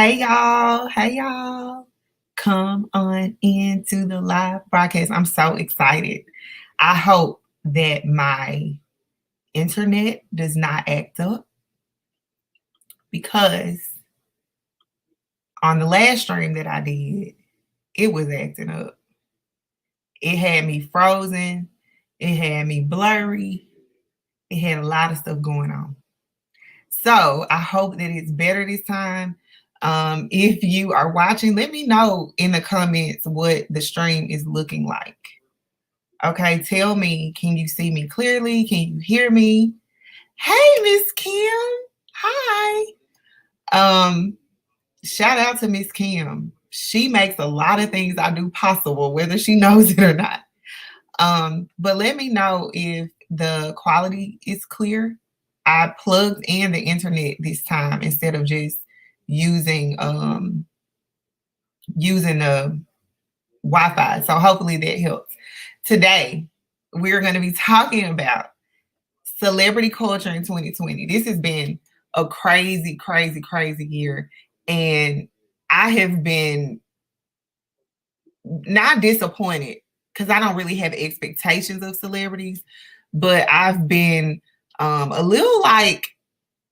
Hey y'all. Hey y'all. Come on into the live broadcast. I'm so excited. I hope that my internet does not act up because on the last stream that I did, it was acting up. It had me frozen. It had me blurry. It had a lot of stuff going on. So I hope that it's better this time. If you are watching, let me know in the comments what the stream is looking like. Okay, tell me, can you see me clearly? Can you hear me? Hey, Miss Kim. Hi. Shout out to Miss Kim. She makes a lot of things I do possible, whether she knows it or not. But let me know if the quality is clear. I plugged in the internet this time instead of just using the Wi-Fi. So hopefully that helps. Today, we're going to be talking about celebrity culture in 2020. This has been a crazy, crazy, crazy year. And I have been not disappointed because I don't really have expectations of celebrities, but I've been a little like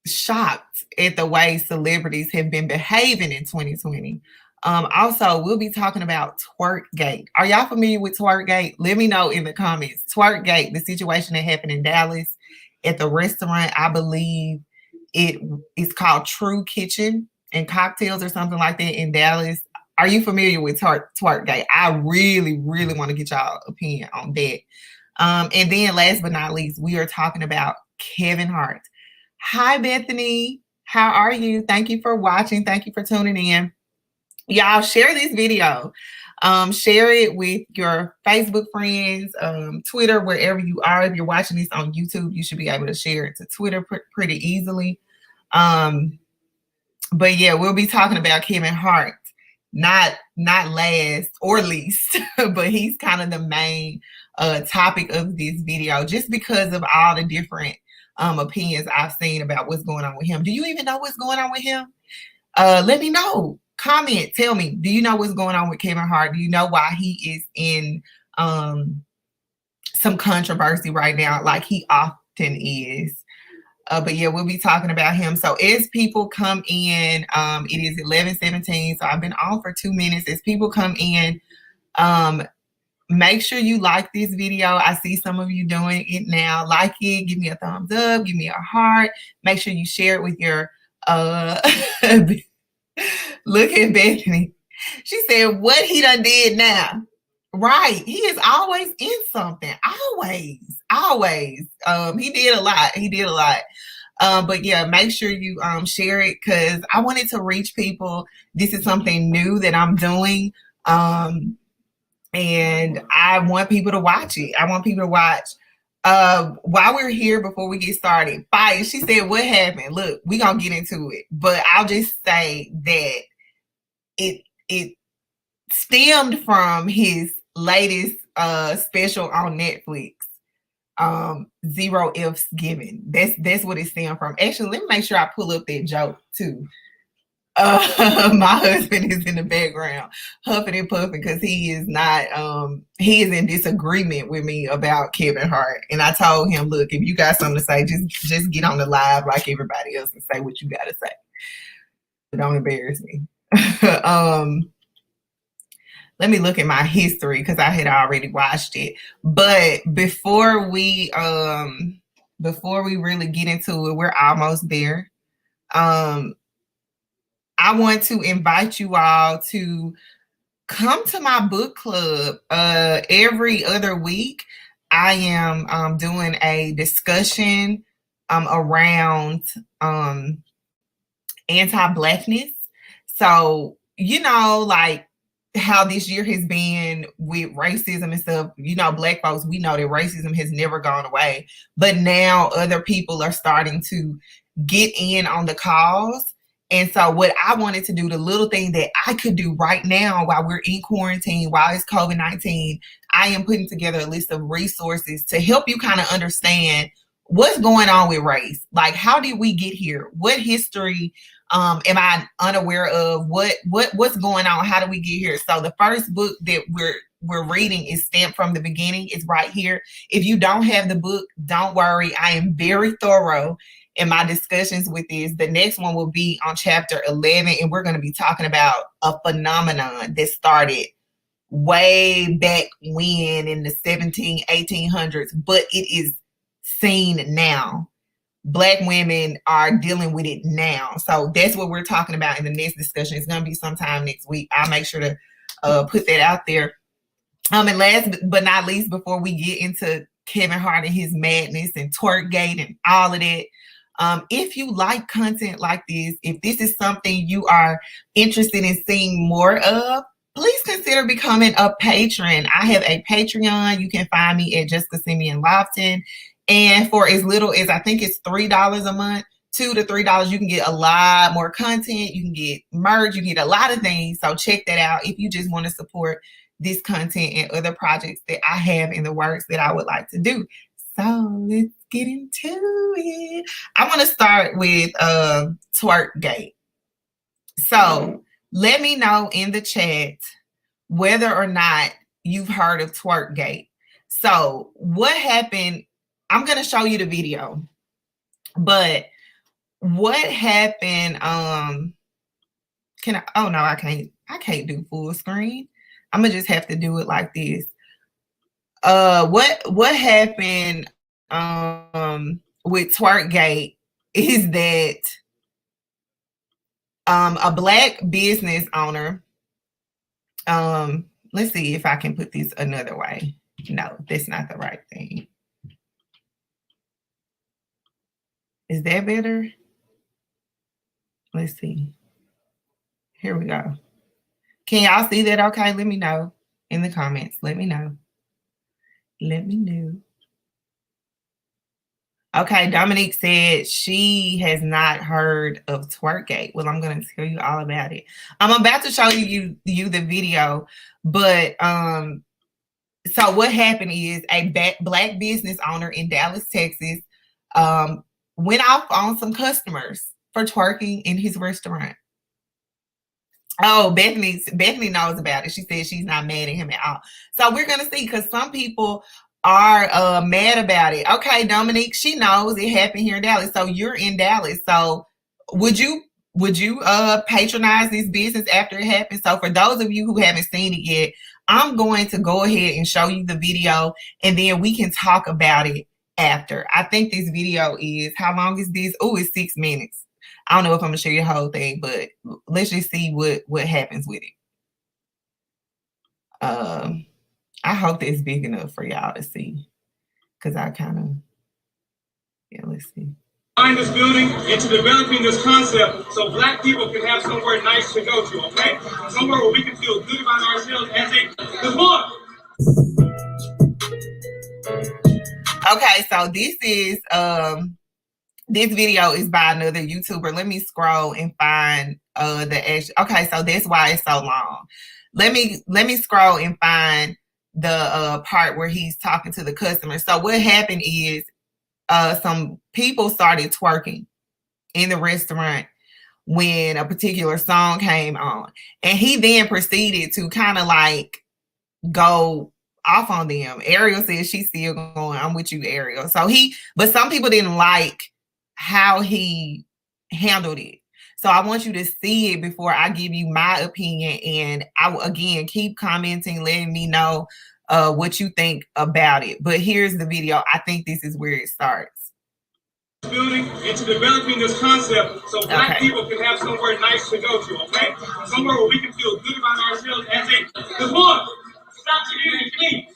shocked at the way celebrities have been behaving in 2020. Also, we'll be talking about Twerkgate. Are y'all familiar with Twerkgate? Let me know in the comments. Twerkgate, the situation that happened in Dallas at the restaurant, I believe it is called True Kitchen and Cocktails or something like that in Dallas. Are you familiar with Twerkgate? I really, really want to get y'all opinion on that. And then last but not least, we are talking about Kevin Hart. Hi, Bethany. How are you? Thank you for watching. Thank you for tuning in. Y'all share this video. Share it with your Facebook friends, Twitter, wherever you are. If you're watching this on YouTube, you should be able to share it to Twitter pretty easily. But yeah, we'll be talking about Kevin Hart. Not last or least, but he's kind of the main topic of this video just because of all the different opinions I've seen about what's going on with him. Do you even know what's going on with him? Let me know. Comment, tell me, do you know what's going on with Kevin Hart? Do you know why he is in some controversy right now, like he often is? But yeah, we'll be talking about him. So as people come in, it is 11:17. So I've been on for 2 minutes. As people come in, make sure you like this video. I see some of you doing it now. Like it, give me a thumbs up, give me a heart. Make sure you share it with your look at Bethany. She said, what he done did now. Right. He is always in something. Always. He did a lot. But yeah, make sure you share it because I wanted to reach people. This is something new that I'm doing. And I want people to watch it. I want people to watch. While we're here, before we get started, Fire, she said, what happened? Look, we're gonna get into it. But I'll just say that it stemmed from his latest special on Netflix, Zero F's Given. That's what it stemmed from. Actually, let me make sure I pull up that joke too. My husband is in the background huffing and puffing because he is in disagreement with me about Kevin Hart. And I told him, look, if you got something to say, just get on the live like everybody else and say what you got to say. Don't embarrass me. Let me look at my history because I had already watched it. But before we really get into it, we're almost there. I want to invite you all to come to my book club. Every other week, I am doing a discussion around anti-Blackness. So, like how this year has been with racism and stuff, Black folks, we know that racism has never gone away. But now other people are starting to get in on the cause. And so what I wanted to do, the little thing that I could do right now while we're in quarantine, while it's COVID-19, I am putting together a list of resources to help you kind of understand what's going on with race. Like, how did we get here? What history Am I unaware of what's going on? How do we get here? So the first book that we're reading is Stamped from the Beginning. It's right here. If you don't have the book, don't worry. I am very thorough in my discussions with this. The next one will be on chapter 11, and we're going to be talking about a phenomenon that started way back when in the 1800s, but it is seen now. Black women are dealing with it now. So that's what we're talking about in the next discussion. It's going to be sometime next week. I'll make sure to put that out there. And last but not least, before we get into Kevin Hart and his madness and Twerkgate and all of that, if you like content like this, if this is something you are interested in seeing more of, please consider becoming a patron. I have a Patreon. You can find me at Jessica Simeon Lofton. And for as little as, I think it's $3 a month, $2 to $3, you can get a lot more content. You can get merch. You can get a lot of things. So check that out if you just want to support this content and other projects that I have in the works that I would like to do. So let's get into it. I want to start with Twerkgate. So let me know in the chat whether or not you've heard of Twerkgate. So what happened, I'm going to show you the video, but what happened, oh no, I can't do full screen. I'm going to just have to do it like this. What happened with Twerkgate is that a Black business owner, let's see if I can put this another way. No, that's not the right thing. Is that better? Let's see. Here we go. Can y'all see that okay? Let me know in the comments. Let me know. Let me know. Okay, Dominique said she has not heard of Twerkgate. Well, I'm going to tell you all about it. I'm about to show you the video, but so what happened is a Black business owner in Dallas, Texas, went off on some customers for twerking in his restaurant. Oh, Bethany knows about it. She said she's not mad at him at all. So we're going to see, because some people are mad about it. Okay, Dominique, she knows it happened here in Dallas. So you're in Dallas. So would you patronize this business after it happened? So for those of you who haven't seen it yet, I'm going to go ahead and show you the video, and then we can talk about it after. I think this video is, how long is this? Oh, it's 6 minutes. I don't know if I'm gonna show you the whole thing, but let's just see what happens with it. I hope that's big enough for y'all to see, because I kind of, yeah, let's see. Behind this building into developing this concept so Black people can have somewhere nice to go to, okay? Somewhere where we can feel good about ourselves as a, because look. Okay, so this video is by another YouTuber. Let me scroll and find okay, so that's why it's so long. Let me scroll and find the part where he's talking to the customer. So what happened is some people started twerking in the restaurant when a particular song came on, and he then proceeded to kind of like go off on them. Ariel says she's still going. I'm with you, Ariel. So but some people didn't like how he handled it. So I want you to see it before I give you my opinion, and I will again keep commenting, letting me know what you think about it. But here's the video. I think this is where it starts. Building into developing this concept so Black people can have somewhere nice to go to, okay? Somewhere where we can feel good about ourselves as a, because look, stop community, please.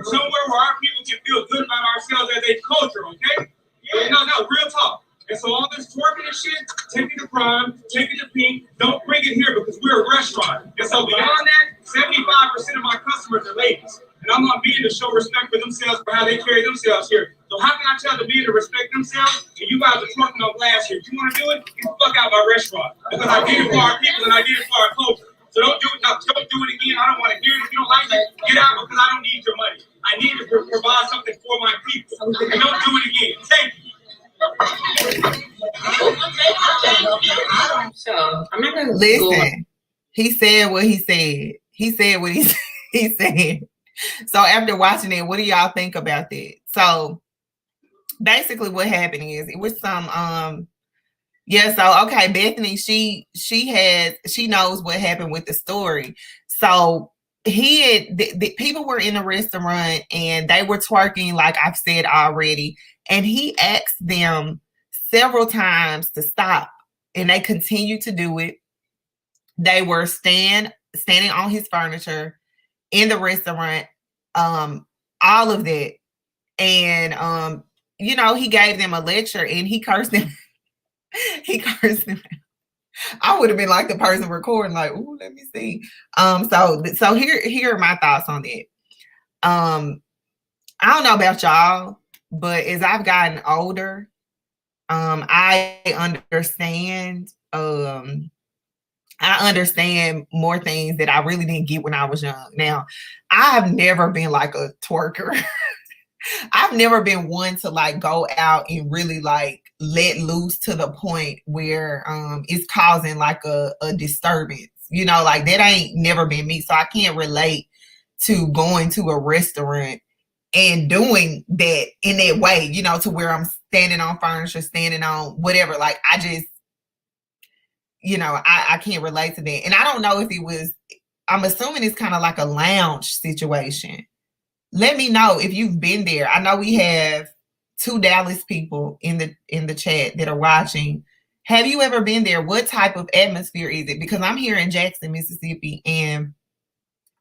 Somewhere where our people can feel good about ourselves as a culture, okay? Yeah, no, real talk. And so all this twerking and shit, take it to Prime, take it to Pink, don't bring it here because we're a restaurant. And so beyond that, 75% of my customers are ladies. And I'm not being to show respect for themselves for how they carry themselves here. So how can I tell the men to respect themselves and you guys are twerking on glass here? If you want to do it, get the fuck out of my restaurant. Because I did it for our people and I did it for our culture. So don't do it now. Don't do it again. I don't want to hear it. If you don't like it, get out because I don't need your money. I need to provide something for my people. And don't do it again. Thank you. Listen, he said what he said. He said what he said. So after watching it, what do y'all think about that? So basically what happened is it was some so okay, Bethany, she knows what happened with the story. So the people were in the restaurant and they were twerking, like I've said already, and he asked them several times to stop, and they continued to do it. They were standing on his furniture in the restaurant, all of that. And he gave them a lecture and he cursed them. He cursed them. I would have been like the person recording, like, "Ooh, let me see." So here are my thoughts on that. I don't know about y'all, but as I've gotten older, I understand. I understand more things that I really didn't get when I was young. Now, I've never been like a twerker. I've never been one to like go out and really like let loose to the point where it's causing like a disturbance. Like that ain't never been me. So I can't relate to going to a restaurant and doing that in that way, to where I'm standing on furniture, standing on whatever. Like I just, I can't relate to that. And I don't know if it was, I'm assuming it's kind of like a lounge situation. Let me know if you've been there. I know we have 2 Dallas people in the chat that are watching. Have you ever been there? What type of atmosphere is it? Because I'm here in Jackson, Mississippi, and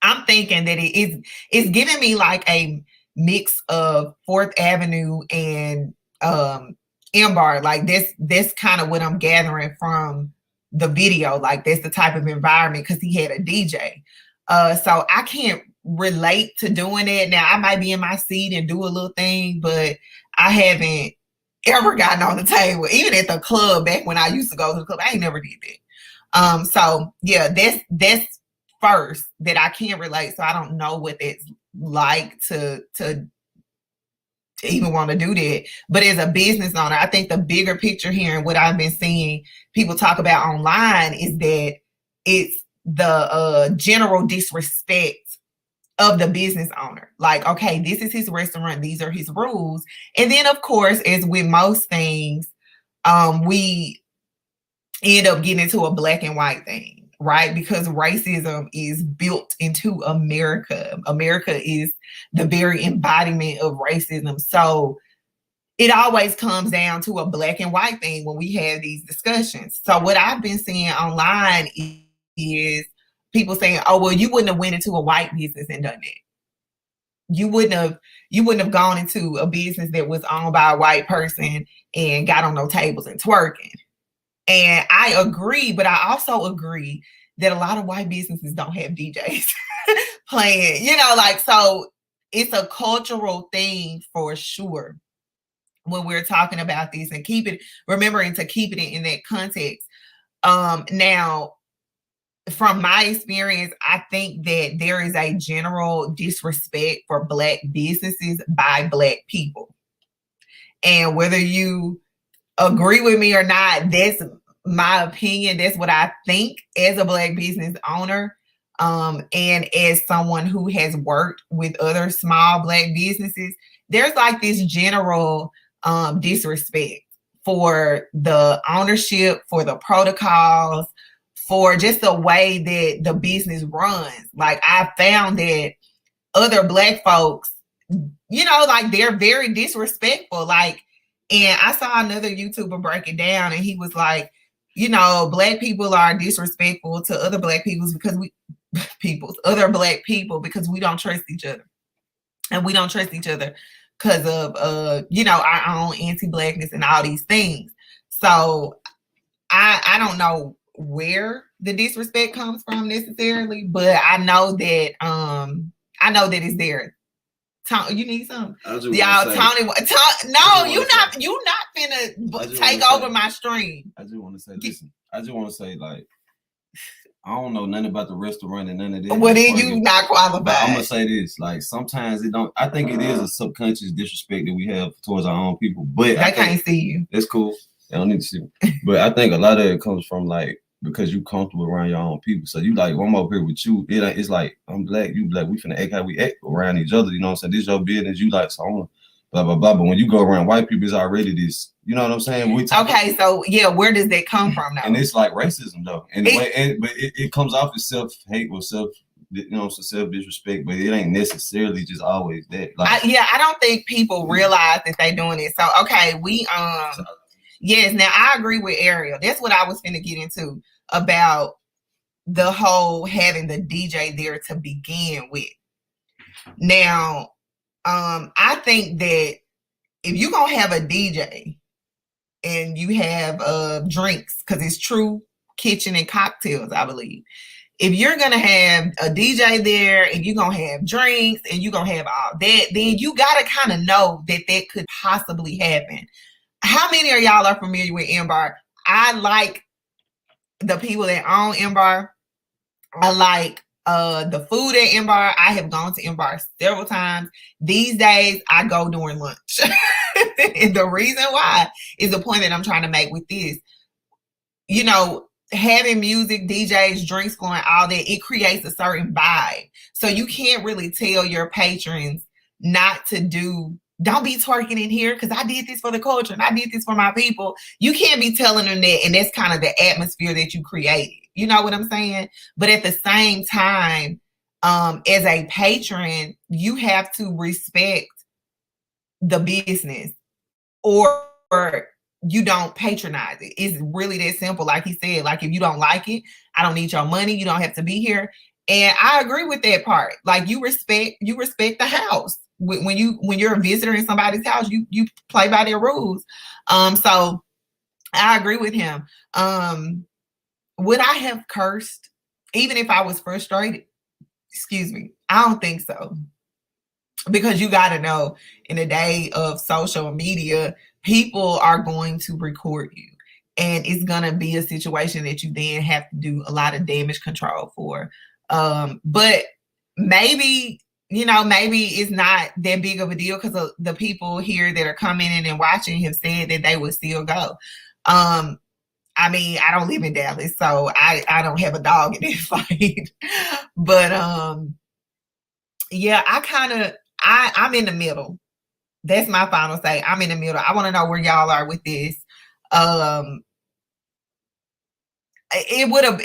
I'm thinking that it's giving me like a mix of 4th Avenue and M-Bar. Like that's kind of what I'm gathering from the video. Like that's the type of environment, because he had a DJ. So I can't relate to doing it. Now I might be in my seat and do a little thing, but I haven't ever gotten on the table. Even at the club, back when I used to go to the club, I ain't never did that. So yeah, that's first that I can't relate. So I don't know what it's like to even want to do that. But as a business owner, I think the bigger picture here and what I've been seeing people talk about online is that it's the general disrespect of the business owner. Like, okay, this is his restaurant, these are his rules. And then of course, as with most things, we end up getting into a black and white thing, right? Because racism is built into America. America is the very embodiment of racism. So it always comes down to a black and white thing when we have these discussions. So what I've been seeing online is people saying, "Oh, well, you wouldn't have went into a white business and done that. You wouldn't have gone into a business that was owned by a white person and got on no tables and twerking." And I agree, but I also agree that a lot of white businesses don't have DJs playing, so it's a cultural thing for sure when we're talking about this, and remembering to keep it in that context. Now, from my experience, I think that there is a general disrespect for Black businesses by Black people. And whether you agree with me or not, that's my opinion. That's what I think as a Black business owner, and as someone who has worked with other small Black businesses. There's like this general disrespect for the ownership, for the protocols, for just the way that the business runs. Like I found that other Black folks, like they're very disrespectful. Like, and I saw another YouTuber break it down, and he was like, Black people are disrespectful to other Black peoples because other Black people because we don't trust each other. And we don't trust each other because of our own anti-Blackness and all these things. So I don't know where the disrespect comes from necessarily, but I know that it's there. You need something? Y'all, Tony. No, you're not finna take over my stream. I just want to say, listen. I just want to say, like, I don't know nothing about the restaurant and none of this. Well, then you not qualified. But I'm gonna say this: like, sometimes it don't. I think it is a subconscious disrespect that we have towards our own people. But I can't see you. It's cool. I don't need to see me. But I think a lot of it comes from like because you comfortable around your own people. So you like, well, I'm up here with you. It's like, I'm black, you black. We finna act how we act around each other. You know what I'm saying? This your business. You like, so I'm blah, blah, blah. But when you go around white people, it's already this, you know what I'm saying? Okay, so yeah, where does that come from though? And it's like racism though. And the way, but it comes off as self-hate or self-disrespect, but it ain't necessarily just always that. Like, I don't think people realize that they doing it. So okay, yes, now I agree with Ariel. That's what I was finna get into about the whole having the DJ there to begin with. Now, I think that if you're gonna have a DJ and you have drinks, because it's true kitchen and cocktails, I believe. If you're gonna have a DJ there and you're gonna have drinks and you're gonna have all that, then you gotta kind of know that that could possibly happen. How many of y'all are familiar with M-Bar? I like the people that own M-Bar. I like the food at M-Bar. I have gone to M-Bar several times. These days, I go during lunch. And the reason why is the point that I'm trying to make with this. You know, having music, DJs, drinks going, all that, it creates a certain vibe. So you can't really tell your patrons not to don't be twerking in here because I did this for the culture and I did this for my people. You can't be telling them that, and that's kind of the atmosphere that you created. You know what I'm saying? But at the same time, as a patron, you have to respect the business or you don't patronize it. It's really that simple. Like he said, like if you don't like it, I don't need your money. You don't have to be here. And I agree with that part. Like you respect the house. When you're a visitor in somebody's house, you play by their rules. So I agree with him. Would I have cursed even if I was frustrated? Excuse me. I don't think so. Because you got to know, in the day of social media, people are going to record you. And it's going to be a situation that you then have to do a lot of damage control for. But maybe it's not that big of a deal because the people here that are coming in and watching have said that they would still go. I mean, I don't live in Dallas, so I don't have a dog in this fight. But yeah, I'm in the middle. That's my final say. I'm in the middle. I want to know where y'all are with this. It would have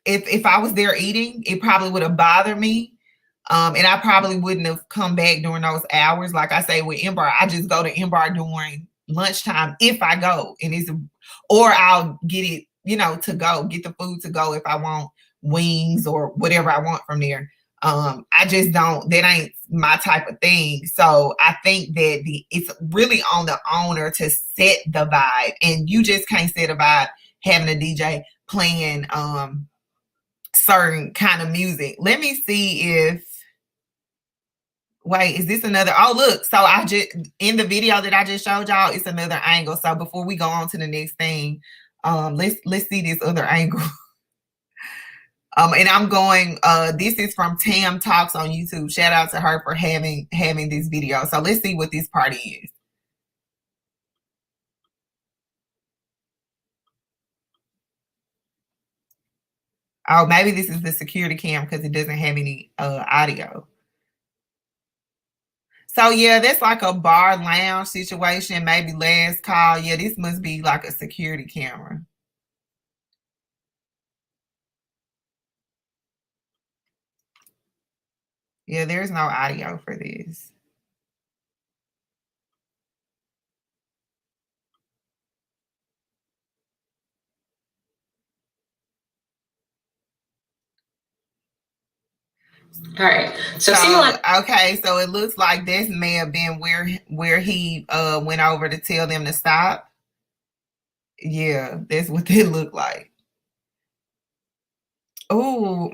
if I was there eating, it probably would have bothered me. And I probably wouldn't have come back during those hours. Like I say with M-Bar, I just go to M-Bar during lunchtime if I go, or I'll get it, to go, get the food to go if I want wings or whatever I want from there. I just don't, that ain't my type of thing. So I think that it's really on the owner to set the vibe, and you just can't set a vibe having a DJ playing certain kind of music. Let me see wait, is this another? Oh, look. So I just, in the video that I just showed y'all, it's another angle. So before we go on to the next thing, let's see this other angle. And I'm going, this is from Tam Talks on YouTube. Shout out to her for having this video. So let's see what this party is. Oh, maybe this is the security cam because it doesn't have any audio. So yeah, that's like a bar lounge situation, maybe last call. Yeah, this must be like a security camera. Yeah, there's no audio for this. All right. So okay, so it looks like this may have been where he went over to tell them to stop. Yeah, that's what they look like. Oh,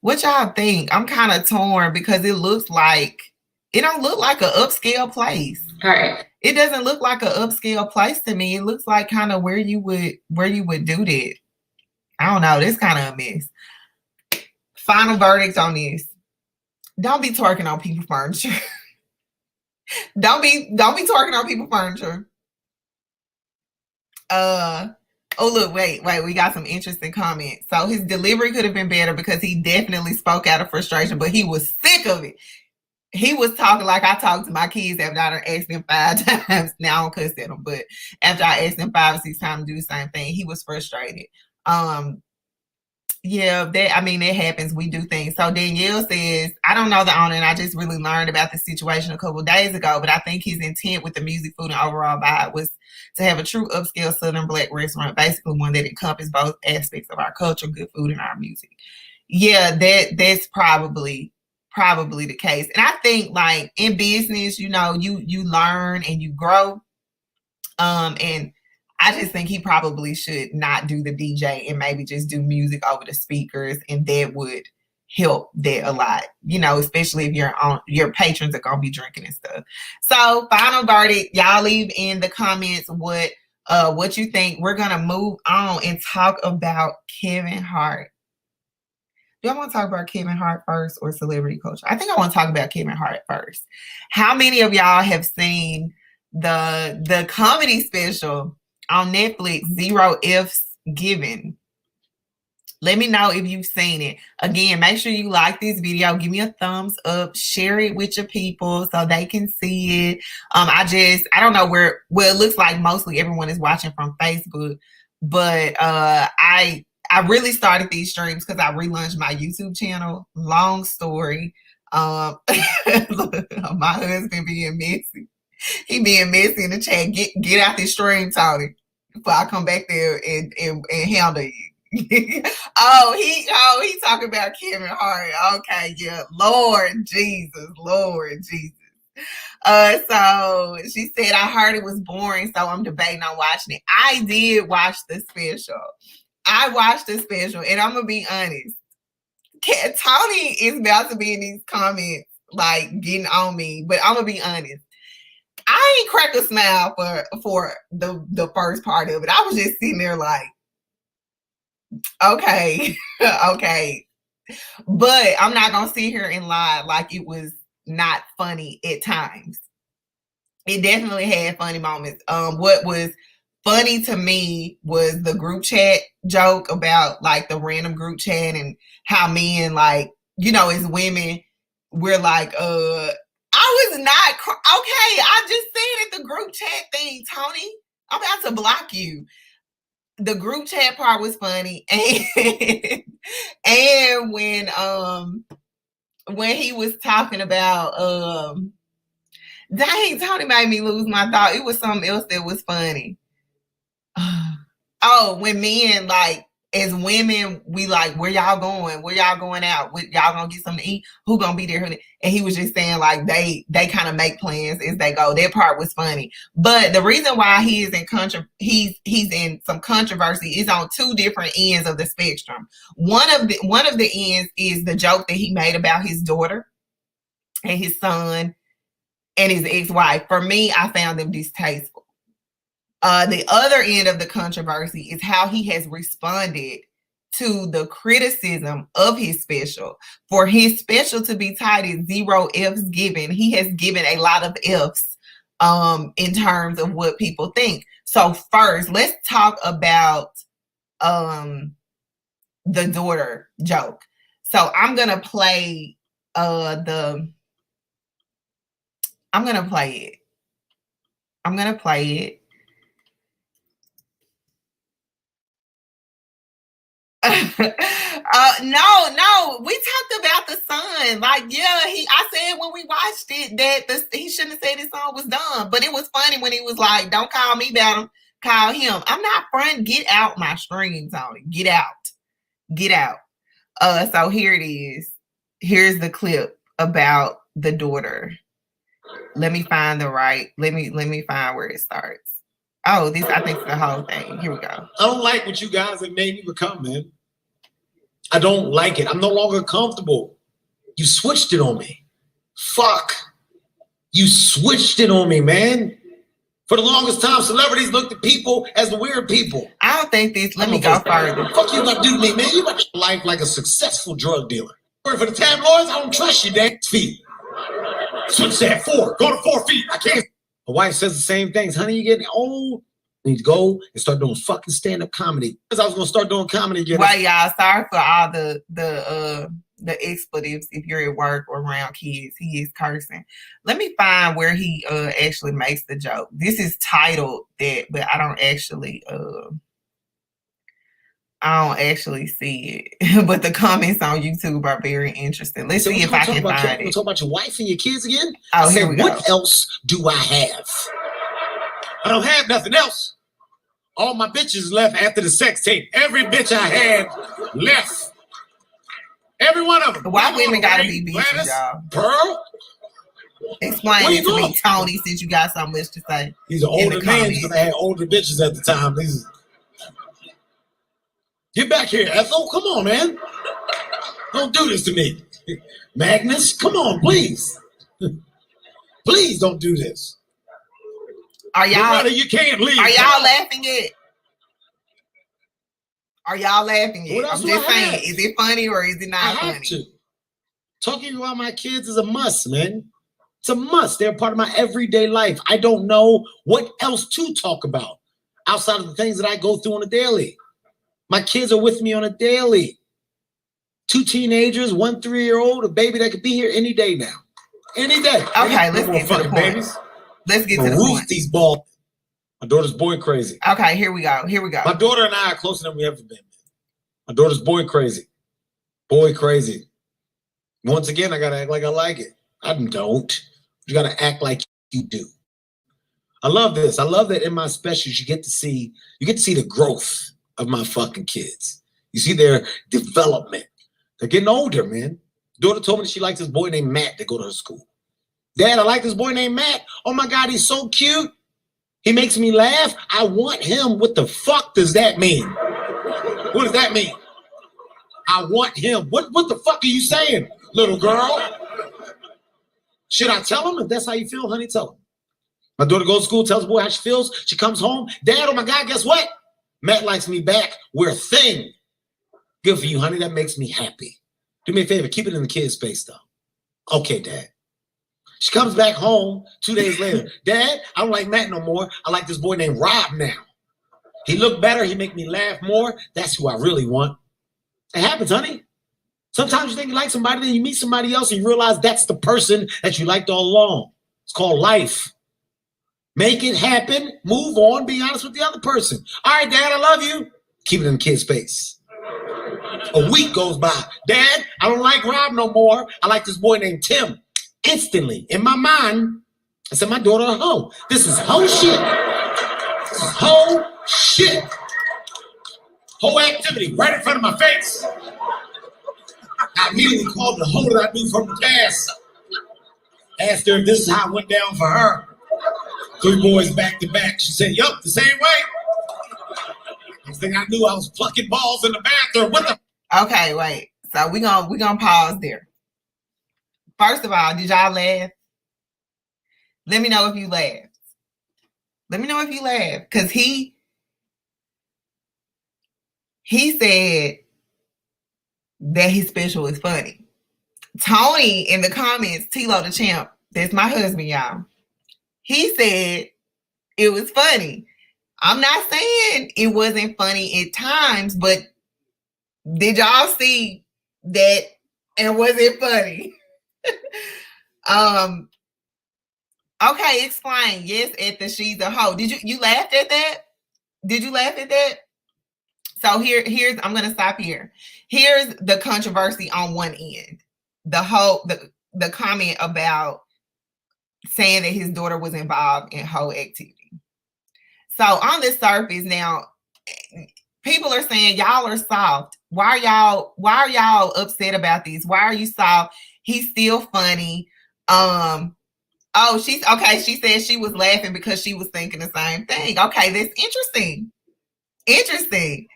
what y'all think? I'm kind of torn because it don't look like an upscale place. All right. It doesn't look like an upscale place to me. It looks like kind of where you would do that. I don't know. That's kind of a mess. Final verdict on this. Don't be twerking on people's furniture. Don't be twerking on people's furniture. Oh, look, wait. We got some interesting comments. So his delivery could have been better because he definitely spoke out of frustration, but he was sick of it. He was talking like I talk to my kids after I asked them 5 times. Now I don't cuss at them, but after I asked them 5 or 6 times to do the same thing, he was frustrated. Yeah, it happens. We do things. So Danielle says, I don't know the owner, and I just really learned about the situation a couple of days ago, but I think his intent with the music, food, and overall vibe was to have a true upscale Southern Black restaurant, basically one that encompassed both aspects of our culture, good food, and our music. Yeah, that's probably the case. And I think, like, in business, you learn and you grow. And I just think he probably should not do the DJ and maybe just do music over the speakers, and that would help that a lot, especially if your patrons are gonna be drinking and stuff. So final verdict, y'all leave in the comments what you think. We're gonna move on and talk about Kevin Hart. Do I want to talk about Kevin Hart first or celebrity culture? I think I want to talk about Kevin Hart first. How many of y'all have seen the comedy special on Netflix, 0 F's Given? Let me know if you've seen it. Again, make sure you like this video. Give me a thumbs up. Share it with your people so they can see it. I don't know where. Well, it looks like mostly everyone is watching from Facebook, but I really started these streams because I relaunched my YouTube channel. Long story. My husband being messy. He being messy in the chat. Get out this stream, Tony, before I come back there and handle you. he talking about Kevin Hart. Okay, yeah. Lord Jesus. So she said, I heard it was boring, so I'm debating on watching it. I did watch the special. And I'm gonna be honest. Tony is about to be in these comments like getting on me, but I'm gonna be honest. I ain't crack a smile for the first part of it. I was just sitting there like, okay. But I'm not gonna sit here and lie like it was not funny at times. It definitely had funny moments. What was funny to me was the group chat joke about like the random group chat and how men, like, as women, we're like, I was not okay. I just said it, the group chat thing, Tony. I'm about to block you. The group chat part was funny, and when he was talking about dang, Tony made me lose my thought. It was something else that was funny. Oh, when men, like, as women, we like, where y'all going? Where y'all going out? Y'all gonna get something to eat? Who gonna be there? And he was just saying, like, they kind of make plans as they go. That part was funny. But the reason why he is he's in some controversy is on 2 different ends of the spectrum. One of the ends is the joke that he made about his daughter and his son and his ex-wife. For me, I found them distasteful. The other end of the controversy is how he has responded to the criticism of his special. For his special to be titled 0 F's Given, he has given a lot of F's in terms of what people think. So first, let's talk about the daughter joke. So I'm gonna play it. No, we talked about the son. Like, yeah, I said when we watched it that he shouldn't have said his son was dumb, but it was funny when he was like, don't call me about him, call him. I'm not front. Get out my stream, Tony. Get out. So here it is. Here's the clip about the daughter. Let me find let me find where it starts. Oh, this, I think, is the whole thing. Here we go. I don't like what you guys have made me become, man. I don't like it. I'm no longer comfortable. You switched it on me. Fuck. You switched it on me, man. For the longest time, celebrities looked at people as the weird people. I don't think this. Let me go further. Fuck you about to do to me, man. You got your life like a successful drug dealer. For the tabloids, I don't trust you, damn feet. Switch that 4. Go to 4 feet. I can't. My wife says the same things. Honey, you're getting old. I need to go and start doing fucking stand-up comedy. Because I was gonna start doing comedy again. Well, y'all, sorry for all the expletives if you're at work or around kids. He is cursing. Let me find where he actually makes the joke. This is titled that, but I don't actually see it. But the comments on YouTube are very interesting. Let's see if I can find it. You talk about your wife and your kids again? Oh, here we go. What else do I have? I don't have nothing else. All my bitches left after the sex tape. Every bitch I had left. Every one of them. Why women gotta be bitches, y'all? Pearl? Explain it to me, Tony, since you got so much to say. These are older men because I had older bitches at the time. Get back here, Ethel. Come on, man. Don't do this to me. Magnus, come on, please. Please don't do this. Are y'all? You can't leave. Are y'all laughing yet? Are y'all laughing yet? I'm just saying, is it funny or is it not funny? To. Talking about my kids is a must, man. It's a must. They're part of my everyday life. I don't know what else to talk about outside of the things that I go through on a daily. My kids are with me on a daily. 2 teenagers, 1 3-year-old, a baby that could be here any day now. Any day. Okay, let's get to the point. Babies. Let's get to the point. These balls. My daughter's boy crazy. Okay, here we go. My daughter and I are closer than we ever been. My daughter's boy crazy. Boy crazy. Once again, I gotta act like I like it. I don't. You gotta act like you do. I love this. I love that in my specials you get to see the growth of my fucking kids. You see their development. They're getting older, man. Daughter told me that she likes this boy named Matt to go to her school. Dad, I like this boy named Matt. Oh my God, he's so cute. He makes me laugh. I want him. What the fuck does that mean? What does that mean? I want him. What the fuck are you saying, little girl? Should I tell him? If that's how you feel, honey, tell him. My daughter goes to school, tells the boy how she feels. She comes home. Dad, oh my God, guess what? Matt likes me back. We're a thing. Good for you, honey. That makes me happy. Do me a favor. Keep it in the kid's space, though. Okay, Dad. She comes back home 2 days later. Dad, I don't like Matt no more. I like this boy named Rob now. He look better. He make me laugh more. That's who I really want. It happens, honey. Sometimes you think you like somebody, then you meet somebody else and you realize that's the person that you liked all along. It's called life. Make it happen. Move on. Be honest with the other person. All right, Dad, I love you. Keep it in the kid's space. A week goes by. Dad, I don't like Rob no more. I like this boy named Tim. Instantly, in my mind, I said, my daughter at home. This is whole shit. This is whole shit. Whole activity right in front of my face. I immediately called the hoe that I knew from the past. Asked her if this is how it went down for her. 3 boys back to back. She said, yup, the same way. Next thing I knew, I was plucking balls in the bathroom. What the? Okay, wait. So we're gonna pause there. First of all, did y'all laugh? Let me know if you laughed. Let me know if you laughed. Because he said that his special is funny. Tony in the comments, Tilo the Champ, that's my husband, y'all. He said it was funny. I'm not saying it wasn't funny at times, but did y'all see that and was it funny? Okay, explain. Yes, at the she's a hoe. Did you laughed at that? Did you laugh at that? So here's I'm gonna stop here. Here's the controversy on one end. The comment about saying that his daughter was involved in hoe activity. So on the surface now, people are saying y'all are soft. Why are y'all upset about this? Why are you soft? He's still funny. Oh, she's okay. She said she was laughing because she was thinking the same thing. Okay, that's interesting. Interesting.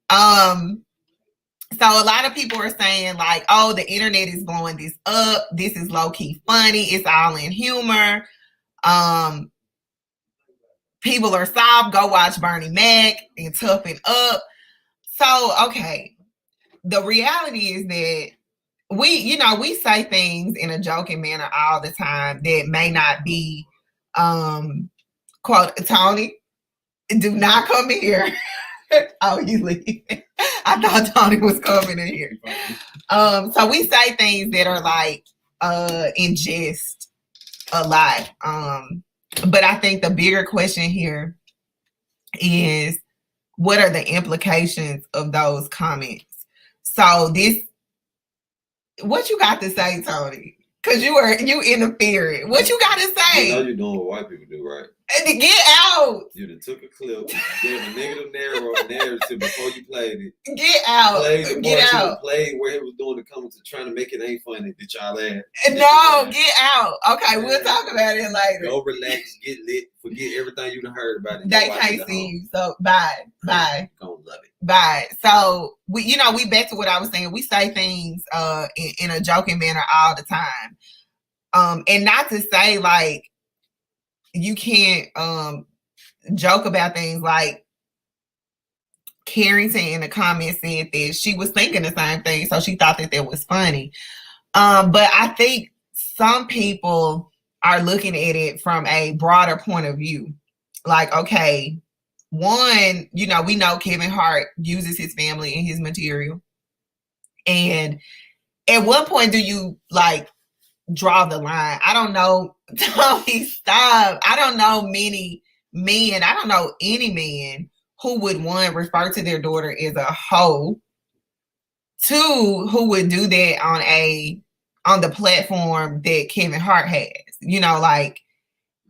So a lot of people are saying like, oh, the internet is blowing this up. This is low-key funny. It's all in humor. People are soft. Go watch Bernie Mac and toughen up. So, okay. The reality is that we say things in a joking manner all the time that may not be, quote, Tony. Do not come in here. Oh, you leave. I thought Tony was coming in here. So we say things that are like in jest a lot. But I think the bigger question here is, what are the implications of those comments? So this, what you got to say, Tony? Because you interfering. What you got to say? You know you're doing what white people do, right? And get out. You done took a clip, gave a negative narrative before you played it. Get out. Get out. Played where he was doing the comments and trying to make it ain't funny. Did y'all laugh? No, get out. Okay, we'll talk about it later. Go relax, get lit, forget everything you done heard about it. They can't see you, so bye. Bye. Gonna love it. Bye. So we back to what I was saying. We say things in a joking manner all the time. And not to say like you can't joke about things. Like Carrington in the comments said that she was thinking the same thing, so she thought that was funny. But I think some people are looking at it from a broader point of view. Like, okay, one, we know Kevin Hart uses his family in his material. And at what point do you like draw the line? I don't know. Tony, stop. I don't know many men. I don't know any man who would, one, refer to their daughter as a hoe. Two, who would do that on the platform that Kevin Hart has.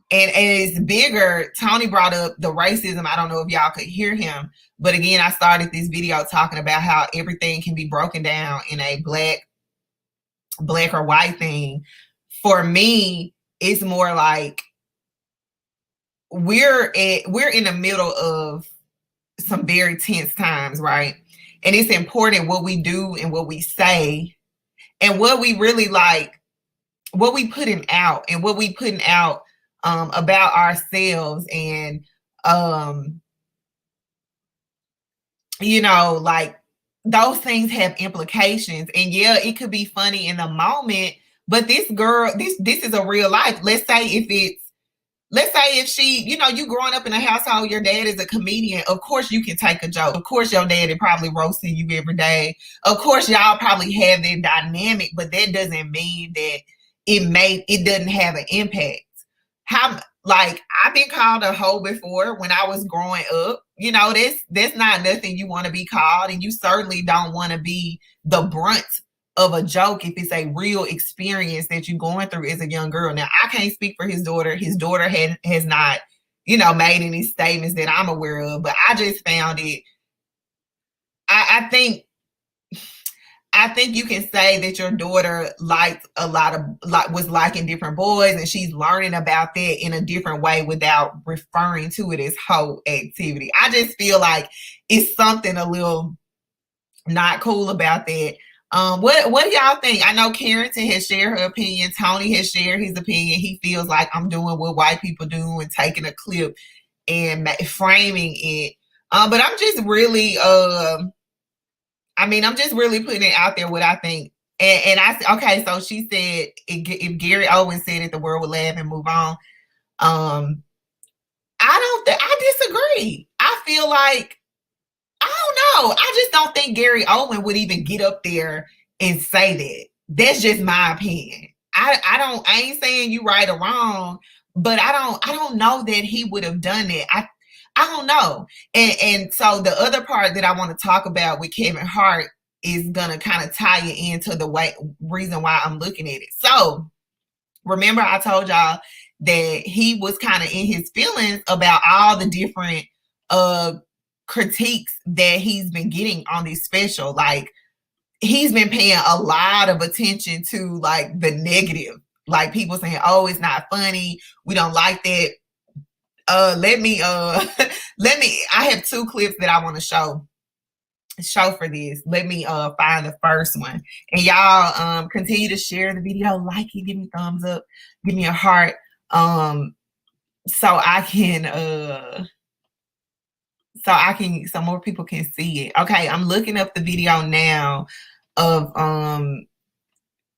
And it's bigger. Tony brought up the racism. I don't know if y'all could hear him, but again, I started this video talking about how everything can be broken down in a black or white thing. For me, it's more like we're in the middle of some very tense times, right? And it's important what we do and what we say and what we really like, what we putting out and what we putting out about ourselves. And like those things have implications. And yeah, it could be funny in the moment, but this girl, this is a real life. Let's say if she, you growing up in a household, your dad is a comedian. Of course you can take a joke. Of course your dad is probably roasting you every day. Of course y'all probably have that dynamic, but that doesn't mean that it doesn't have an impact. I've been called a hoe before when I was growing up. That's not nothing you want to be called, and you certainly don't want to be the brunt of a joke if it's a real experience that you're going through as a young girl. Now, I can't speak for his daughter. His daughter has not, made any statements that I'm aware of, but I just found it. I think you can say that your daughter liked was liking different boys, and she's learning about that in a different way without referring to it as hoe activity. I just feel like it's something a little not cool about that. What do y'all think? I know Carrington has shared her opinion. Tony has shared his opinion. He feels like I'm doing what white people do and taking a clip and framing it. But I'm just really, I'm just really putting it out there what I think. And okay, so she said if Gary Owens said it, the world would laugh and move on. I disagree. I feel like, I don't know. I just don't think Gary Owen would even get up there and say that. That's just my opinion. I ain't saying you right or wrong, but I don't know that he would have done it. I don't know. And so the other part that I want to talk about with Kevin Hart is gonna kind of tie it into the reason why I'm looking at it. So remember I told y'all that he was kind of in his feelings about all the different critiques that he's been getting on this special. Like, he's been paying a lot of attention to like the negative, like people saying, oh, it's not funny, we don't like that. I have two clips that I want to show for this. Let me find the first one, and y'all continue to share the video, like it, give me a thumbs up, give me a heart, so more people can see it. Okay, I'm looking up the video now of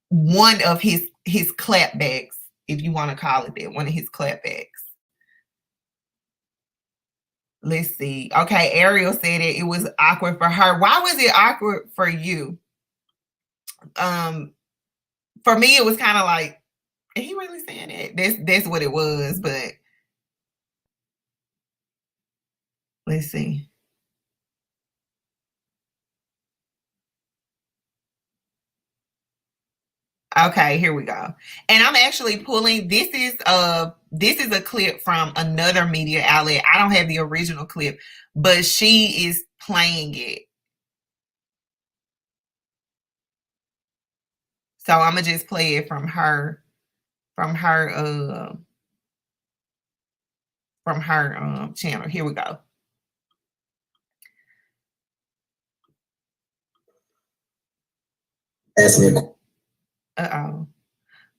one of his clapbacks, if you want to call it that, one of his clapbacks. Let's see. Okay, Ariel said it was awkward for her. Why was it awkward for you? For me, it was kind of like, is he really saying it? That's what it was, but let's see. Okay, here we go. And I'm actually pulling, this is a clip from another media outlet. I don't have the original clip, but she is playing it. So I'm gonna just play it from her channel. Here we go. Ask me. Uh-oh.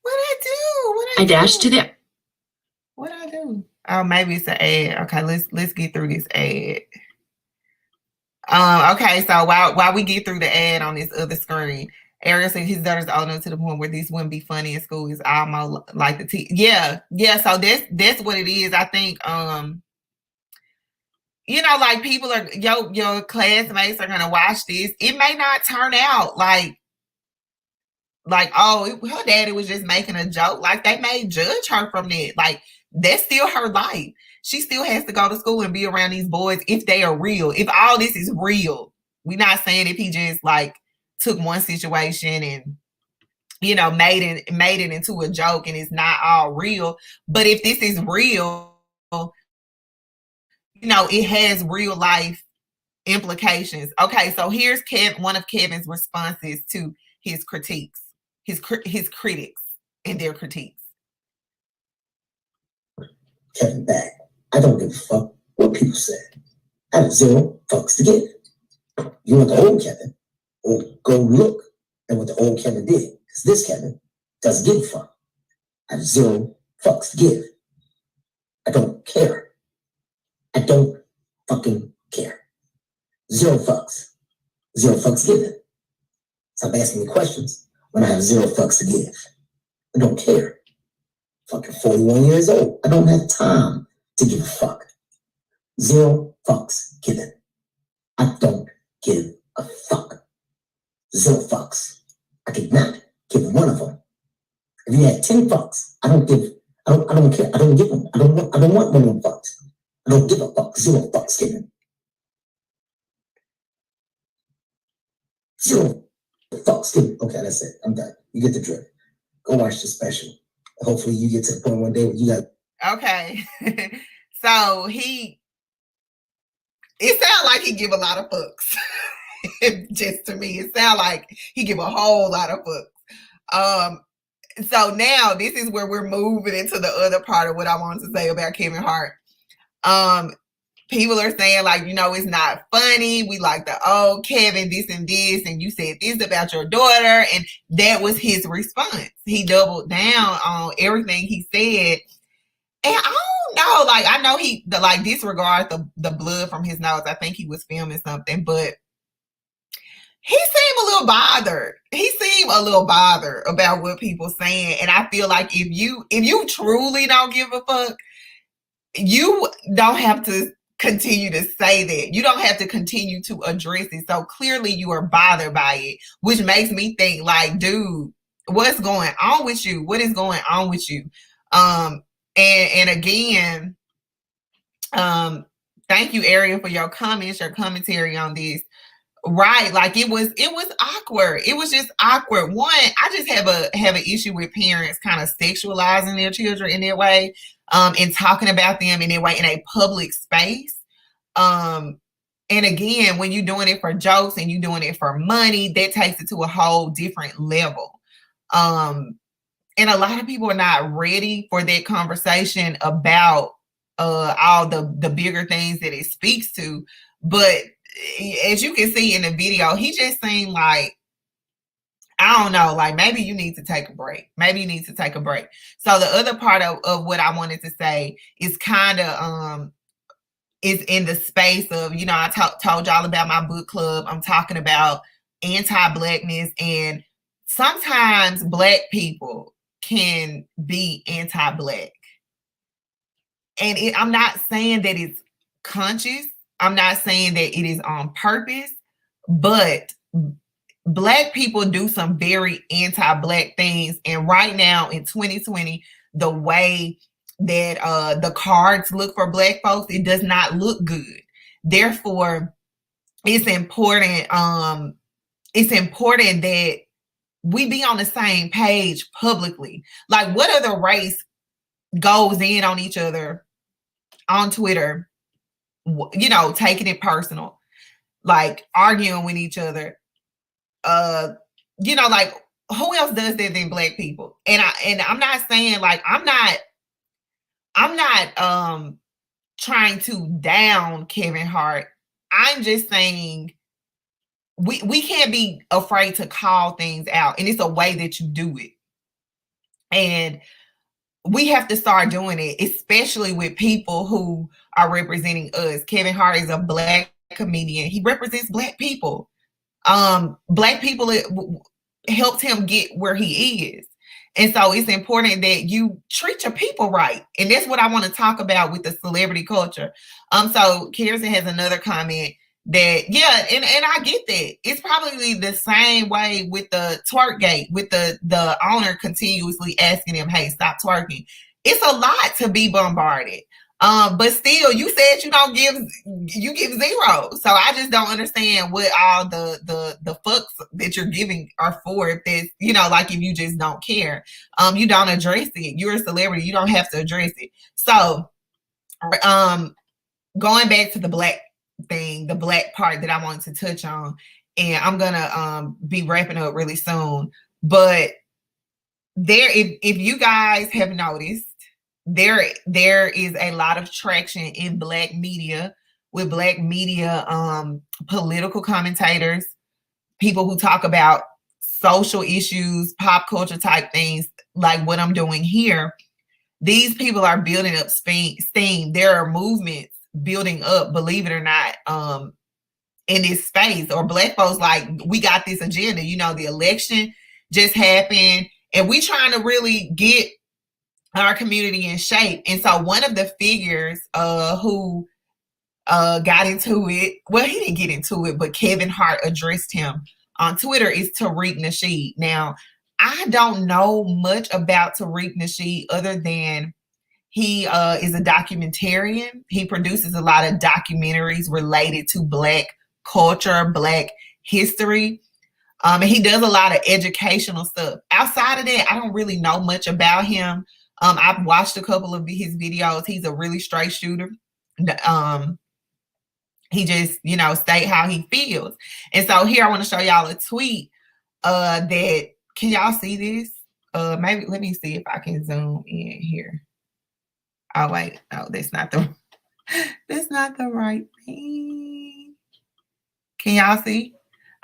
What'd I do? I dashed to the. What'd I do? Oh, maybe it's an ad. Okay, let's get through this ad. Okay, so while we get through the ad on this other screen, Ariel said his daughter's old enough to the point where this wouldn't be funny in school. Is almost like the yeah. So that's what it is. I think you know, like people are your classmates are gonna watch this. It may not turn out like oh, her daddy was just making a joke. Like they may judge her from that. Like that's still her life. She still has to go to school and be around these boys if they are real. If all this is real, we're not saying if he just like took one situation and you know made it into a joke and it's not all real. But if this is real, you know, it has real life implications. Okay, so here's one of Kevin's responses to his critiques, his critics and their critiques. Kevin back. I don't give a fuck what people say. I have zero fucks to give. You want the old Kevin? Or go look at what the old Kevin did. Because this Kevin doesn't give a fuck. I have zero fucks to give. I don't care. I don't fucking care. Zero fucks. Zero fucks given. Stop asking me questions when I have zero fucks to give. I don't care. Fucking 41 years old. I don't have time to give a fuck. Zero fucks given. I don't give a fuck. Zero fucks. I could not give one of them. If you had 10 fucks, I don't care. I don't give them. I don't want one of them fucks. I don't give a fuck. Zero fucks given. Zero fucks given. Okay, that's it. I'm done. You get the drift. Go watch the special. Hopefully you get to the point one day where you got. Okay. So it sounds like he give a lot of fucks. Just to me, it sounds like he give a whole lot of fucks. So now this is where we're moving into the other part of what I wanted to say about Kevin Hart. People are saying like, you know, it's not funny. We like the old Kevin, this and this, and you said this about your daughter, and that was his response. He doubled down on everything he said. And I don't know, like I know he disregard the blood from his nose. I think he was filming something, but he seemed a little bothered. He seemed a little bothered about what people saying. And I feel like if you truly don't give a fuck, you don't have to continue to say that. You don't have to continue to address it. So clearly you are bothered by it, which makes me think like, dude, what's going on with you? What is going on with you? And again, thank you, Ariel, for your comments, your commentary on this. Right, like it was awkward. It was just awkward. One, I just have an issue with parents kind of sexualizing their children in their way, and talking about them in their way in a public space. And again, when you're doing it for jokes and you're doing it for money, that takes it to a whole different level. And a lot of people are not ready for that conversation about all the bigger things that it speaks to. But as you can see in the video, he just seemed like, I don't know, like maybe you need to take a break. Maybe you need to take a break. So the other part of what I wanted to say is kind of is in the space of, you know, I told y'all about my book club. I'm talking about anti-Blackness, and sometimes Black people can be anti-Black. And I'm not saying that it's conscious. I'm not saying that it is on purpose, but Black people do some very anti-Black things. And right now in 2020, the way that the cards look for Black folks, it does not look good. Therefore, it's important that we be on the same page publicly. Like, what other race goes in on each other on Twitter, you know, taking it personal, like arguing with each other? You know, like, who else does that than Black people? And I'm not saying, like, I'm not trying to down Kevin Hart. I'm just saying we can't be afraid to call things out, and it's a way that you do it. And we have to start doing it, especially with people who are representing us. Kevin Hart is a Black comedian. He represents Black people. Black people helped him get where he is. And so it's important that you treat your people right. And that's what I want to talk about with the celebrity culture. So Kirsten has another comment that, yeah, and I get that. It's probably the same way with the Twerkgate, with the owner continuously asking him, hey, stop twerking. It's a lot to be bombarded. But still, you said you give zero. So I just don't understand what all the fucks that you're giving are for. If there's, you know, like, if you just don't care, you don't address it. You're a celebrity. You don't have to address it. So, going back to the Black thing, the Black part that I wanted to touch on, and I'm gonna be wrapping up really soon. But if you guys have noticed, there is a lot of traction in Black media, with Black media political commentators, people who talk about social issues, pop culture type things, like what I'm doing here. These people are building up steam. There are movements building up, believe it or not, in this space. Or Black folks, like, we got this agenda. You know, the election just happened, and we trying to really get our community in shape. And so one of the figures who got into it, well, he didn't get into it, but Kevin Hart addressed him on Twitter, is Tariq Nasheed. Now, I don't know much about Tariq Nasheed other than he is a documentarian. He produces a lot of documentaries related to Black culture, Black history. And he does a lot of educational stuff. Outside of that, I don't really know much about him. I've watched a couple of his videos. He's a really straight shooter. He just, you know, state how he feels. And so here I want to show y'all a tweet that, can y'all see this? Maybe, let me see if I can zoom in here. Oh, wait. Oh, that's not the right thing. Can y'all see?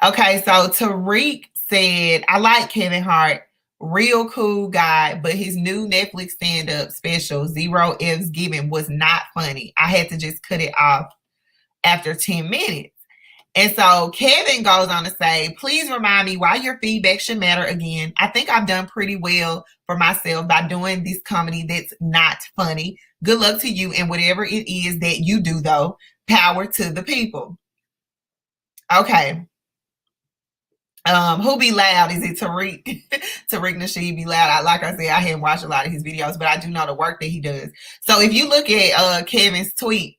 Okay, so Tariq said, I like Kevin Hart. Real cool guy, but his new Netflix stand-up special, Zero F's Given, was not funny. I had to just cut it off after 10 minutes. And so Kevin goes on to say, please remind me why your feedback should matter again. I think I've done pretty well for myself by doing this comedy that's not funny. Good luck to you and whatever it is that you do, though. Power to the people. Okay. Who be loud? Is it Tariq? Tariq Nasheed be loud. Like I said, I haven't watched a lot of his videos, but I do know the work that he does. So if you look at Kevin's tweet,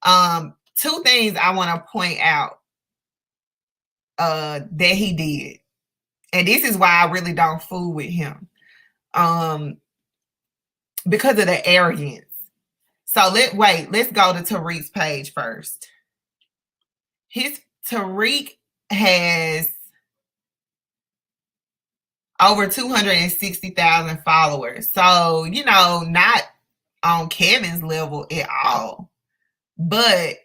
two things I want to point out that he did. And this is why I really don't fool with him. Because of the arrogance. So let's go to Tariq's page first. Tariq has over 260,000 followers. So, you know, not on Kevin's level at all. But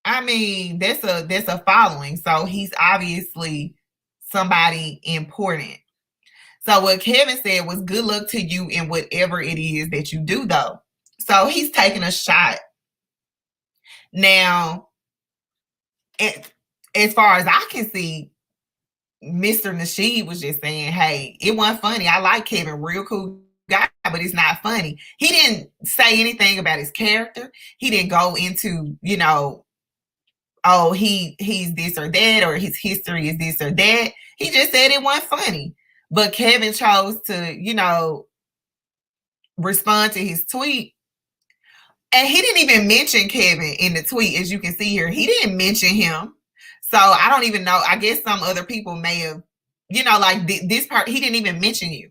I mean, that's a following. So he's obviously somebody important. So what Kevin said was, good luck to you in whatever it is that you do, though. So he's taking a shot. Now, as far as I can see, Mr. Nasheed was just saying, hey, it wasn't funny. I like Kevin, real cool guy, but it's not funny. He didn't say anything about his character. He didn't go into, oh, he's this or that, or his history is this or that. He just said it wasn't funny. But Kevin chose to, respond to his tweet. And he didn't even mention Kevin in the tweet, as you can see here. He didn't mention him. So I don't even know. I guess some other people may have, this part, he didn't even mention you.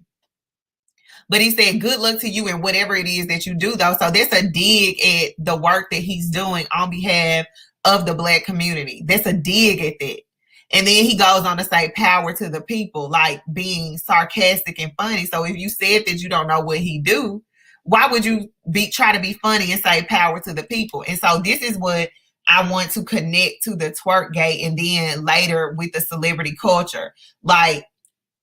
But he said, good luck to you in whatever it is that you do, though. So that's a dig at the work that he's doing on behalf of the Black community. That's a dig at that. And then he goes on to say power to the people, like being sarcastic and funny. So if you said that you don't know what he do, why would you try to be funny and say power to the people? And so this is what I want to connect to the Twerkgate, and then later with the celebrity culture. Like,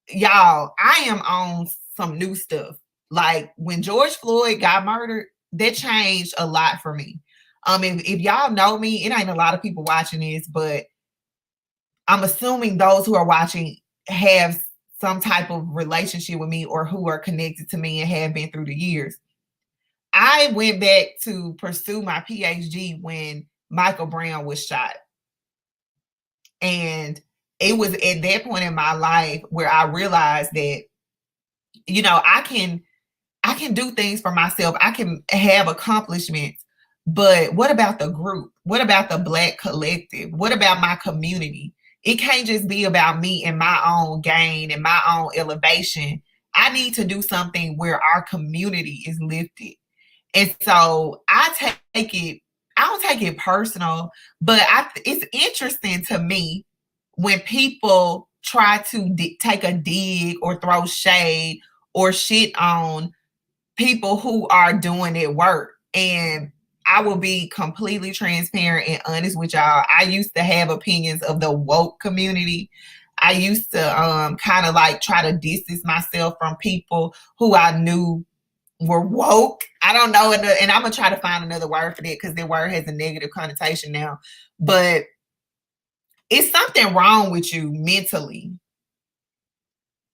y'all, I am on some new stuff. Like when George Floyd got murdered, that changed a lot for me. If y'all know me, it ain't a lot of people watching this, but I'm assuming those who are watching have some type of relationship with me or who are connected to me and have been through the years. I went back to pursue my PhD when Michael Brown was shot. And it was at that point in my life where I realized that, I can do things for myself. I can have accomplishments. But what about the group? What about the Black collective? What about my community? It can't just be about me and my own gain and my own elevation. I need to do something where our community is lifted. And so I don't take it personal, but it's interesting to me when people try to take a dig or throw shade or shit on people who are doing their work. And I will be completely transparent and honest with y'all. I used to have opinions of the woke community. I used to kind of like try to distance myself from people who I knew were woke. I don't know. And I'm going to try to find another word for that because that word has a negative connotation now. But it's something wrong with you mentally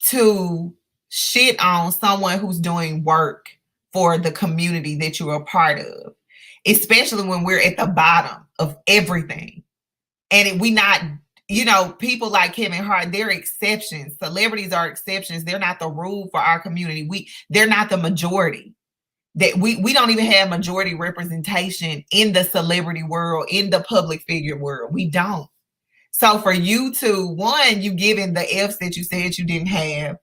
to shit on someone who's doing work for the community that you're a part of, especially when we're at the bottom of everything. And we not, people like Kevin Hart, they're exceptions. Celebrities are exceptions. They're not the rule for our community. They're not the majority. That we don't even have majority representation in the celebrity world, in the public figure world. We don't. So for you to, one, you giving the F's that you said you didn't have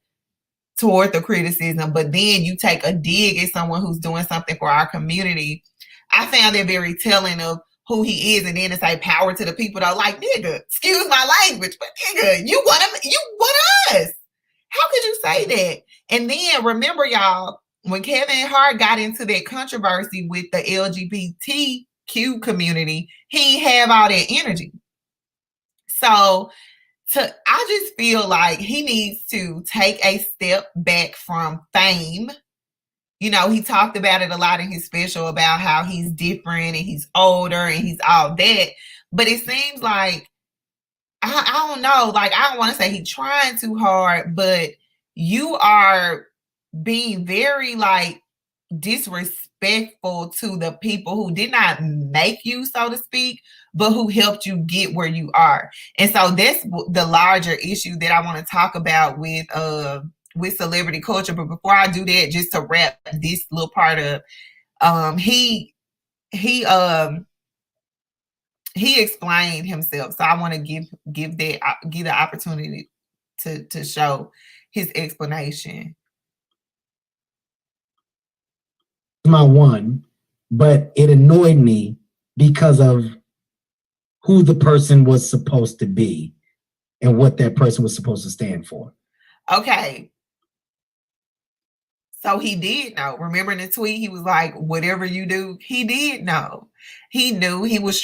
toward the criticism, but then you take a dig at someone who's doing something for our community. I found that very telling of who he is. And then to say power to the people, though, like, nigga, excuse my language, but nigga, you want us. How could you say that? And then remember, y'all, when Kevin Hart got into that controversy with the LGBTQ community, he have all that energy. So I just feel like he needs to take a step back from fame. He talked about it a lot in his special about how he's different and he's older and he's all that. But it seems like, I don't know, like, I don't want to say he's trying too hard, but you are being very, like, disrespectful to the people who did not make you, so to speak, but who helped you get where you are. And so that's the larger issue that I want to talk about with celebrity culture. But before I do that, just to wrap this little part up, he explained himself. So I want to give the opportunity to show his explanation. My one, but it annoyed me because of who the person was supposed to be and what that person was supposed to stand for. Okay. So he did know. Remember in the tweet, he was like, whatever you do, he did know. He knew he was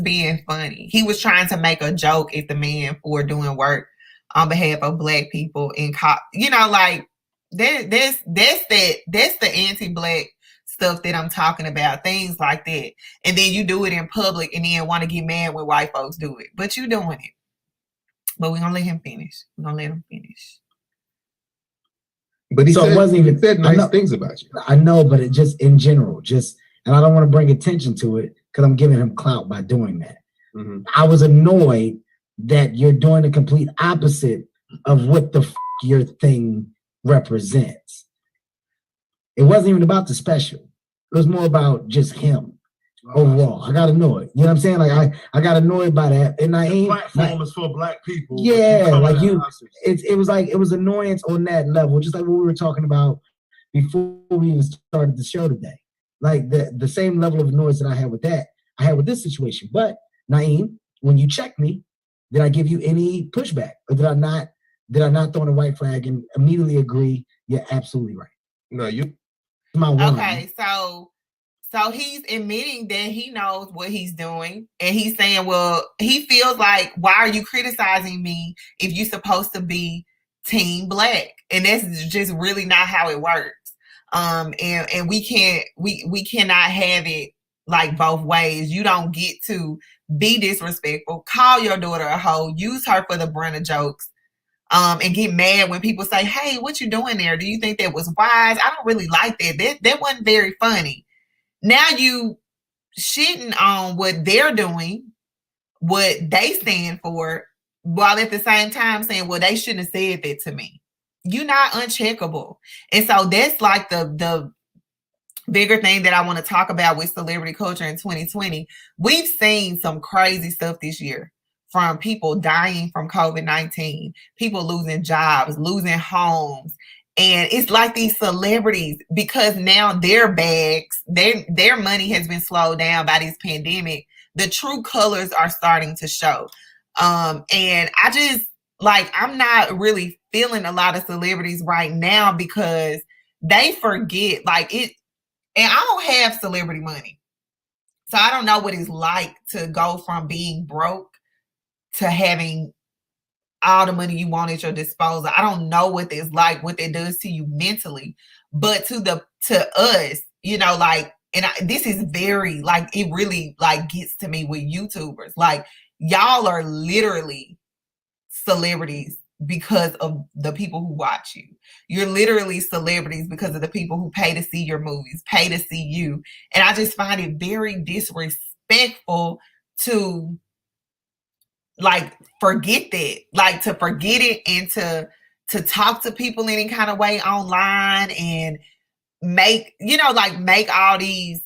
being funny. He was trying to make a joke at the man for doing work on behalf of Black people in like that's the anti-Black stuff that I'm talking about, things like that. And then you do it in public and then want to get mad when white folks do it. But you doing it. But we're going to let him finish. But he So it wasn't even said nice things about you. I know, but it just in general, and I don't want to bring attention to it because I'm giving him clout by doing that. Mm-hmm. I was annoyed that you're doing the complete opposite of what the your thing represents. It wasn't even about the special. It was more about just him. Overall, I got annoyed. You know what I'm saying? Like I got annoyed by that, and I ain't. Platform is for black people. Yeah, like you. It was annoyance on that level, just like what we were talking about before we even started the show today. Like the same level of annoyance that I had with that, I had with this situation. But Naeem, when you checked me, did I give you any pushback, or did I not throw in a white flag and immediately agree? You're absolutely right. No, you. My one. Okay, so he's admitting that he knows what he's doing, and he's saying, well, he feels like, why are you criticizing me if you're supposed to be team black? And that's just really not how it works. And we cannot have it like both ways. You don't get to be disrespectful, call your daughter a hoe, use her for the brunt of jokes, and get mad when people say, hey, what you doing there? Do you think that was wise? I don't really like that. That wasn't very funny. Now you shitting on what they're doing, what they stand for, while at the same time saying, well, they shouldn't have said that to me. You're not uncheckable. And so that's like the bigger thing that I want to talk about with celebrity culture in 2020. We've seen some crazy stuff this year, from people dying from COVID-19, people losing jobs, losing homes. And it's like these celebrities, because now their bags, their money has been slowed down by this pandemic. The true colors are starting to show. And I just, like, I'm not really feeling a lot of celebrities right now because they forget, like, it. And I don't have celebrity money. So I don't know what it's like to go from being broke to having all the money you want at your disposal. I don't know what it's like, what it does to you mentally, but to us, you know, like, and this is very, like, it really like gets to me with YouTubers. Like, y'all are literally celebrities because of the people who watch you. You're literally celebrities because of the people who pay to see your movies, pay to see you. And I just find it very disrespectful to, like, forget that, like, to forget it, and to talk to people any kind of way online and make all these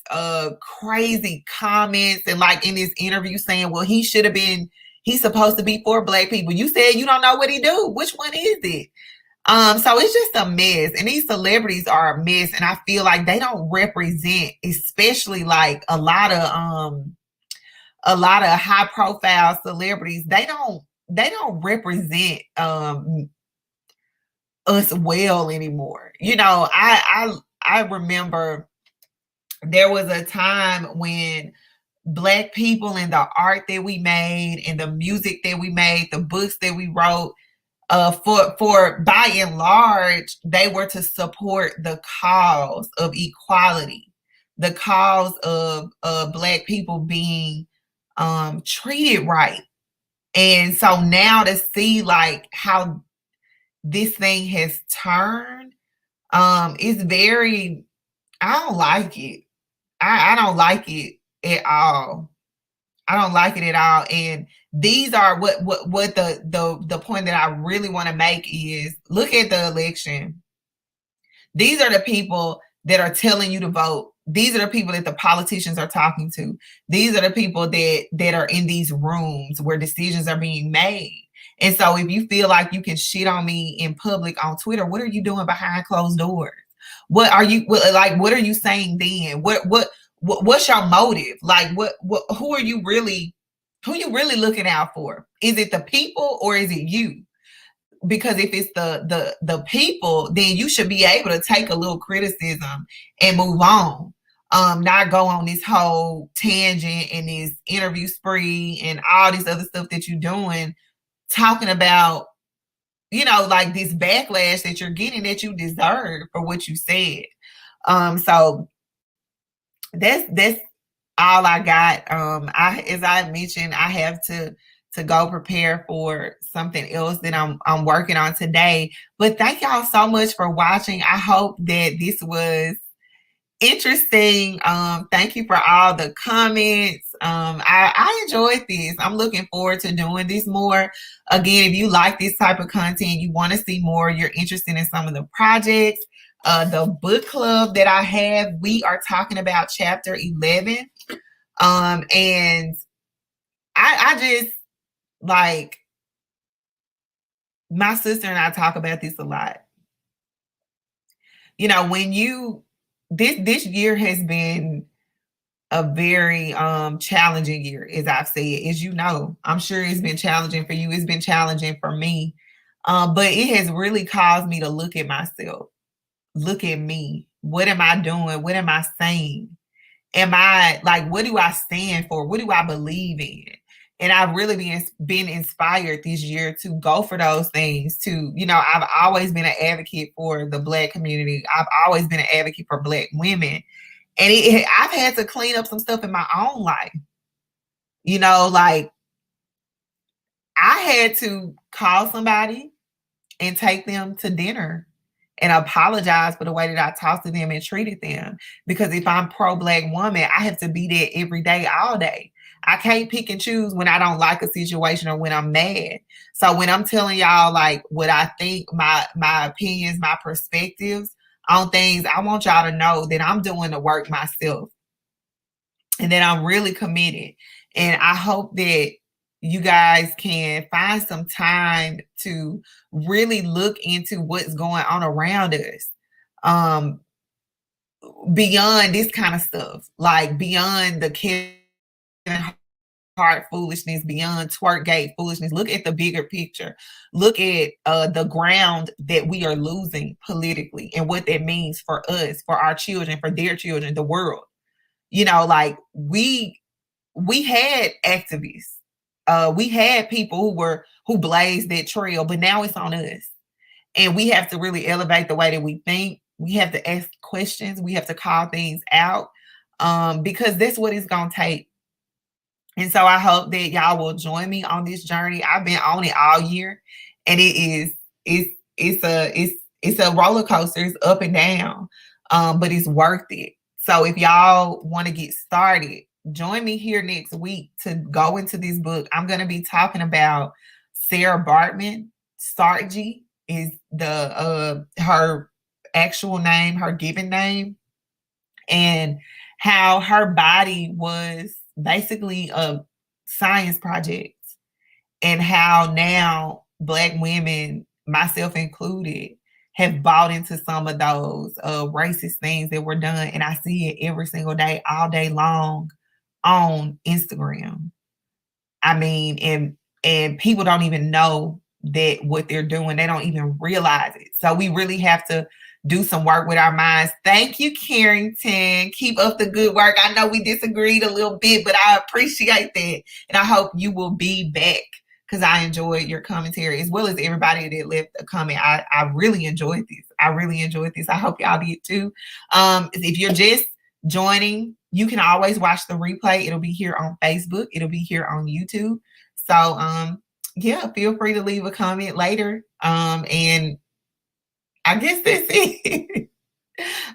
crazy comments, and like in this interview saying, well, he's supposed to be for black people. You said you don't know what he do. Which one is it? So it's just a mess, and these celebrities are a mess, and I feel like they don't represent, especially like a lot of high profile celebrities. They don't represent us well anymore. You know, I remember there was a time when Black people and the art that we made and the music that we made, the books that we wrote, for by and large, they were to support the cause of equality, the cause of Black people being treated right. And so now to see like how this thing has turned, it's very, I don't like it. I don't like it at all. I don't like it at all. And these are what the point that I really want to make is, look at the election. These are the people that are telling you to vote. These are the people that the politicians are talking to. These are the people that are in these rooms where decisions are being made. And so if you feel like you can shit on me in public on Twitter, what are you doing behind closed doors? What are you saying then? What's your motive? Like, who are you really looking out for? Is it the people or is it you? Because if it's the people, then you should be able to take a little criticism and move on. Not go on this whole tangent and this interview spree and all this other stuff that you're doing, talking about, you know, like this backlash that you're getting that you deserve for what you said. So that's all I got. As I mentioned, I have to to go prepare for something else that I'm working on today. But thank y'all so much for watching. I hope that this was interesting. Thank you for all the comments. I enjoyed this. I'm looking forward to doing this more. Again, if you like this type of content, you want to see more, you're interested in some of the projects, the book club that I have, we are talking about chapter 11. And I just, like, my sister and I talk about this a lot. You know, when you, this year has been a very challenging year, as I've said, as you know. I'm sure it's been challenging for you. It's been challenging for me. But it has really caused me to look at myself, look at me. What am I doing? What am I saying? Am I, like, what do I stand for? What do I believe in? And I've really been inspired this year to go for those things. To, you know, I've always been an advocate for the Black community. I've always been an advocate for Black women. And I've had to clean up some stuff in my own life. You know, like, I had to call somebody and take them to dinner and apologize for the way that I talked to them and treated them. Because if I'm pro-Black woman, I have to be there every day, all day. I can't pick and choose when I don't like a situation or when I'm mad. So when I'm telling y'all, like, what I think, my opinions, my perspectives on things, I want y'all to know that I'm doing the work myself and that I'm really committed. And I hope that you guys can find some time to really look into what's going on around us, beyond this kind of stuff, like beyond the Kevin Hart foolishness, beyond Twerkgate foolishness. Look at the bigger picture. Look at the ground that we are losing politically and what that means for us, for our children, for their children, the world. You know, like, we had activists. We had people who blazed that trail, but now it's on us. And we have to really elevate the way that we think. We have to ask questions. We have to call things out, because that's what it's going to take. And so I hope that y'all will join me on this journey. I've been on it all year, and it's a roller coaster. It's up and down, but it's worth it. So if y'all want to get started, join me here next week to go into this book. I'm going to be talking about Sarah Bartman. Sarji is the her actual name, her given name, and how her body was basically a science project, and how now Black women, myself included, have bought into some of those racist things that were done. And I see it every single day, all day long on Instagram. I mean, and people don't even know that what they're doing. They don't even realize it. So we really have to do some work with our minds. Thank you, Carrington. Keep up the good work. I know we disagreed a little bit, but I appreciate that. And I hope you will be back, because I enjoyed your commentary, as well as everybody that left a comment. I really enjoyed this. I hope y'all did too. If you're just joining, you can always watch the replay. It'll be here on Facebook. It'll be here on YouTube. So yeah, feel free to leave a comment later. And I guess that's it.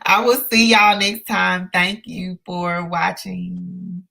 I will see y'all next time. Thank you for watching.